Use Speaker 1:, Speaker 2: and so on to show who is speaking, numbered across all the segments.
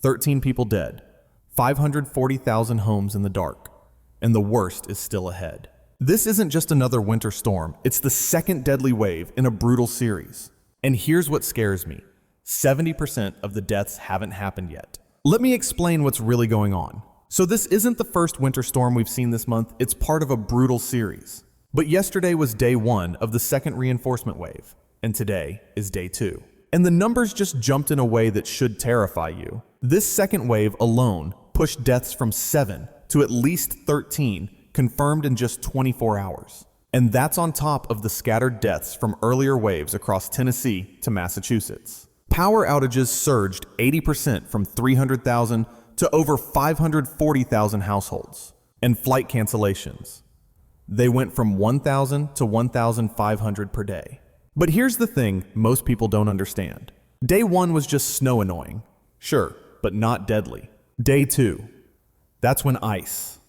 Speaker 1: 13 people dead, 540,000 homes in the dark, and the worst is still ahead. This isn't just another winter storm, it's the second deadly wave in a brutal series. And here's what scares me. 70% of the deaths haven't happened yet. Let me explain what's really going on. So this isn't the first winter storm we've seen this month, it's part of a brutal series. But yesterday was day 1 of the second reinforcement wave, and today is day 2. And the numbers just jumped in a way that should terrify you. This second wave alone pushed deaths from 7 to at least 13 confirmed in just 24 hours. And that's on top of the scattered deaths from earlier waves across Tennessee to Massachusetts. Power outages surged 80% from 300,000 to over 540,000 households. And flight cancellations. They went from 1,000 to 1,500 per day. But here's the thing most people don't understand. Day 1 was just snow annoying. Sure, but not deadly. Day 2, that's when ice,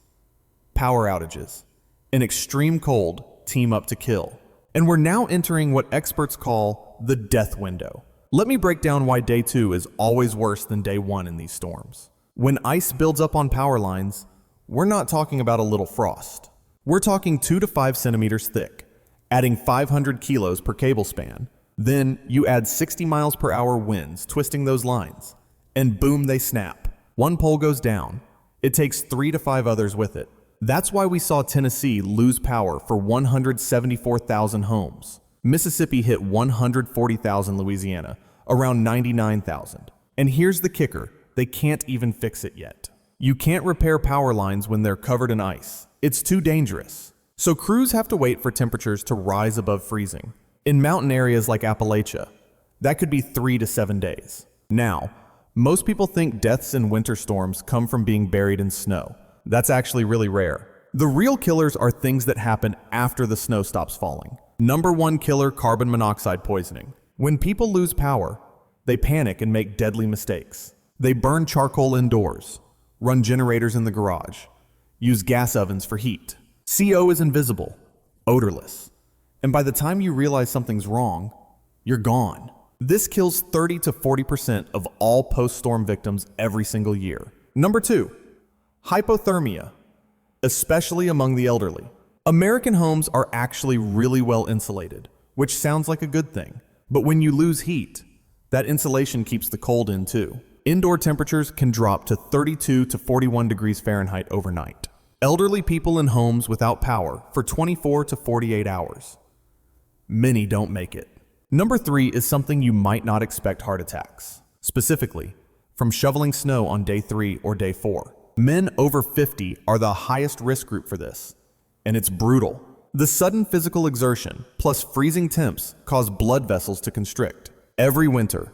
Speaker 1: power outages, and extreme cold team up to kill. And we're now entering what experts call the death window. Let me break down why day 2 is always worse than day 1 in these storms. When ice builds up on power lines, we're not talking about a little frost. We're talking 2 to 5 centimeters thick, adding 500 kilos per cable span. Then you add 60 miles per hour winds twisting those lines, and boom, they snap. One pole goes down. It takes 3 to 5 others with it. That's why we saw Tennessee lose power for 174,000 homes. Mississippi hit 140,000, Louisiana, around 99,000. And here's the kicker, they can't even fix it yet. You can't repair power lines when they're covered in ice. It's too dangerous. So crews have to wait for temperatures to rise above freezing. In mountain areas like Appalachia, that could be 3 to 7 days. Now, most people think deaths in winter storms come from being buried in snow. That's actually really rare. The real killers are things that happen after the snow stops falling. Number 1 killer, carbon monoxide poisoning. When people lose power, they panic and make deadly mistakes. They burn charcoal indoors, run generators in the garage, use gas ovens for heat. CO is invisible, odorless, and by the time you realize something's wrong, you're gone. This kills 30 to 40% of all post-storm victims every single year. Number 2, hypothermia, especially among the elderly. American homes are actually really well insulated, which sounds like a good thing. But when you lose heat, that insulation keeps the cold in too. Indoor temperatures can drop to 32 to 41 degrees Fahrenheit overnight. Elderly people in homes without power for 24 to 48 hours. Many don't make it. Number 3 is something you might not expect: heart attacks. Specifically, from shoveling snow on day 3 or day 4. Men over 50 are the highest risk group for this, and it's brutal. The sudden physical exertion plus freezing temps cause blood vessels to constrict. Every winter,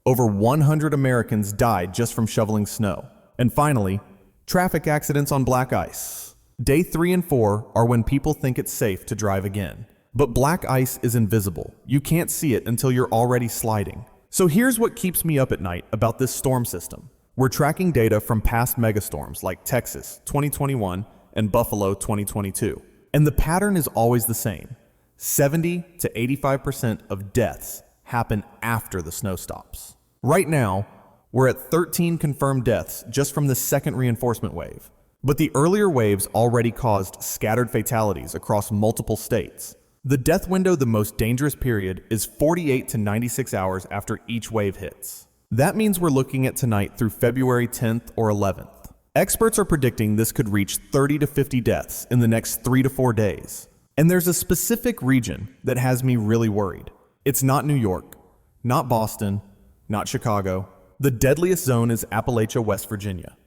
Speaker 1: over 100 Americans died just from shoveling snow. And finally, traffic accidents on black ice. Day 3 and 4 are when people think it's safe to drive again. But black ice is invisible. You can't see it until you're already sliding. So here's what keeps me up at night about this storm system. We're tracking data from past megastorms like Texas 2021 and Buffalo 2022. And the pattern is always the same. 70 to 85% of deaths happen after the snow stops. Right now, we're at 13 confirmed deaths just from the second reinforcement wave. But the earlier waves already caused scattered fatalities across multiple states. The death window, the most dangerous period, is 48 to 96 hours after each wave hits. That means we're looking at tonight through February 10th or 11th. Experts are predicting this could reach 30 to 50 deaths in the next 3 to 4 days. And there's a specific region that has me really worried. It's not New York, not Boston, not Chicago. The deadliest zone is Appalachia, West Virginia,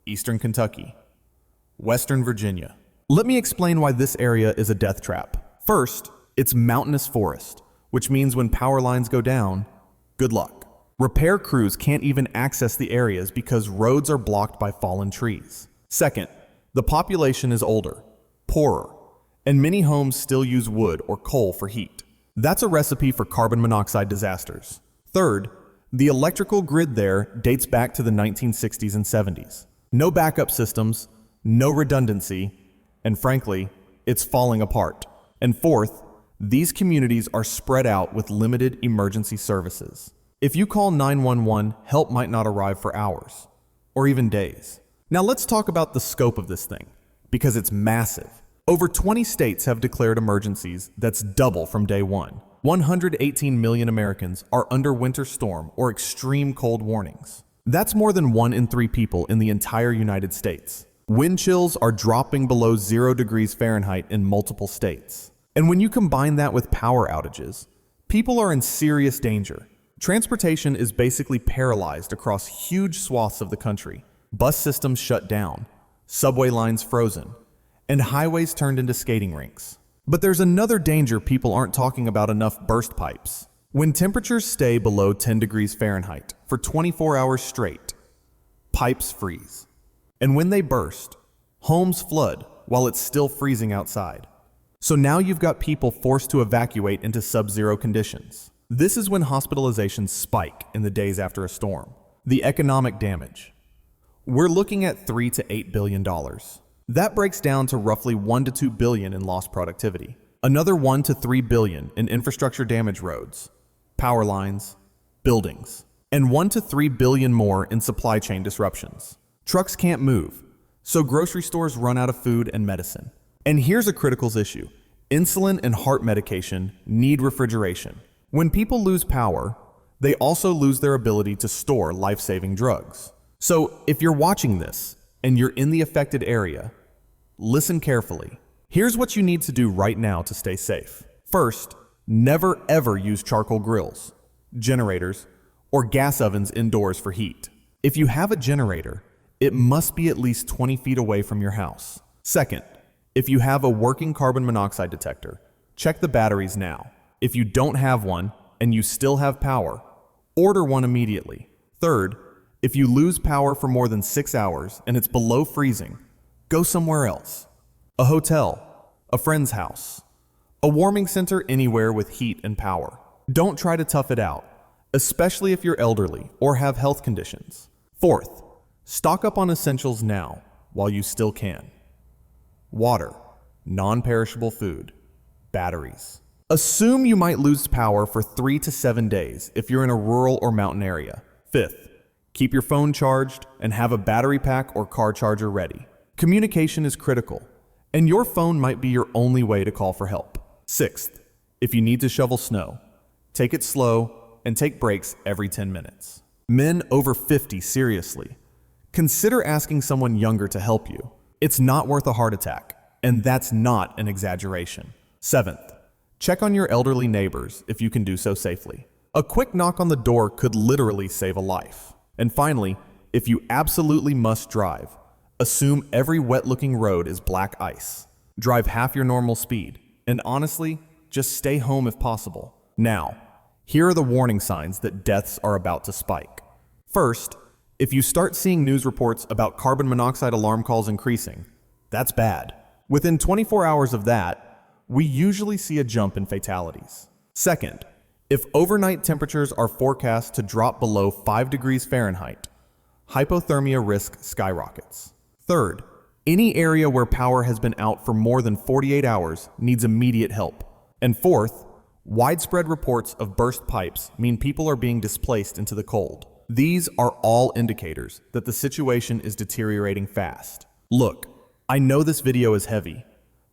Speaker 1: Eastern Kentucky, Western Virginia. Let me explain why this area is a death trap. First, it's mountainous forest, which means when power lines go down, good luck. Repair crews can't even access the areas because roads are blocked by fallen trees. Second, the population is older, poorer, and many homes still use wood or coal for heat. That's a recipe for carbon monoxide disasters. Third, the electrical grid there dates back to the 1960s and 70s. No backup systems, no redundancy, and frankly, it's falling apart. And fourth, these communities are spread out with limited emergency services. If you call 911, help might not arrive for hours. or even days. Now let's talk about the scope of this thing, because it's massive. Over 20 states have declared emergencies that's double from day one. 118 million Americans are under winter storm or extreme cold warnings. That's more than 1 in 3 people in the entire United States. Wind chills are dropping below 0 degrees Fahrenheit in multiple states. And when you combine that with power outages, people are in serious danger. Transportation is basically paralyzed across huge swaths of the country. Bus systems shut down, subway lines frozen, and highways turned into skating rinks. But there's another danger people aren't talking about enough: burst pipes. When temperatures stay below 10 degrees Fahrenheit for 24 hours straight, pipes freeze. And when they burst, homes flood while it's still freezing outside. So now you've got people forced to evacuate into sub-zero conditions. This is when hospitalizations spike in the days after a storm. The economic damage. We're looking at $3 to $8 billion. That breaks down to roughly $1 to $2 billion in lost productivity. Another $1 to $3 billion in infrastructure damage: roads, power lines, buildings, and $1 to $3 billion more in supply chain disruptions. Trucks can't move, so grocery stores run out of food and medicine. And here's a critical issue: insulin and heart medication need refrigeration. When people lose power, they also lose their ability to store life-saving drugs. So if you're watching this and you're in the affected area, listen carefully. Here's what you need to do right now to stay safe. First, never ever use charcoal grills, generators, or gas ovens indoors for heat. If you have a generator, it must be at least 20 feet away from your house. Second, if you have a working carbon monoxide detector, check the batteries now. If you don't have one and you still have power, order one immediately. Third, if you lose power for more than 6 hours and it's below freezing, go somewhere else. A hotel, a friend's house, a warming center, anywhere with heat and power. Don't try to tough it out, especially if you're elderly or have health conditions. Fourth, stock up on essentials now while you still can. Water, non-perishable food, batteries. Assume you might lose power for 3 to 7 days if you're in a rural or mountain area. Fifth, keep your phone charged and have a battery pack or car charger ready. Communication is critical, and your phone might be your only way to call for help. Sixth, if you need to shovel snow, take it slow and take breaks every 10 minutes. Men over 50, seriously, consider asking someone younger to help you. It's not worth a heart attack, and that's not an exaggeration. Seventh, check on your elderly neighbors if you can do so safely. A quick knock on the door could literally save a life. And finally, if you absolutely must drive, assume every wet-looking road is black ice. Drive half your normal speed, and honestly, just stay home if possible. Now, here are the warning signs that deaths are about to spike. First, if you start seeing news reports about carbon monoxide alarm calls increasing, that's bad. Within 24 hours of that, we usually see a jump in fatalities. Second, if overnight temperatures are forecast to drop below 5 degrees Fahrenheit, hypothermia risk skyrockets. Third, any area where power has been out for more than 48 hours needs immediate help. And fourth, widespread reports of burst pipes mean people are being displaced into the cold. These are all indicators that the situation is deteriorating fast. Look, I know this video is heavy,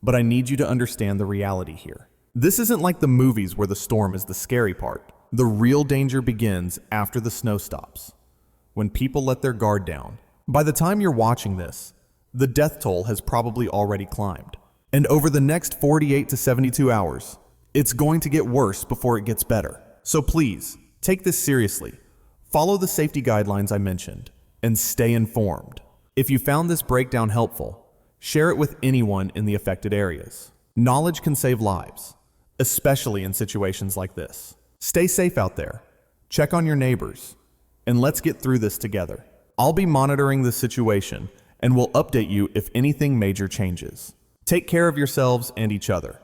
Speaker 1: but I need you to understand the reality here. This isn't like the movies where the storm is the scary part. The real danger begins after the snow stops, when people let their guard down. By the time you're watching this, the death toll has probably already climbed. And over the next 48 to 72 hours, it's going to get worse before it gets better. So please, take this seriously. Follow the safety guidelines I mentioned, and stay informed. If you found this breakdown helpful, share it with anyone in the affected areas. Knowledge can save lives, especially in situations like this. Stay safe out there, check on your neighbors, and let's get through this together. I'll be monitoring the situation and will update you if anything major changes. Take care of yourselves and each other.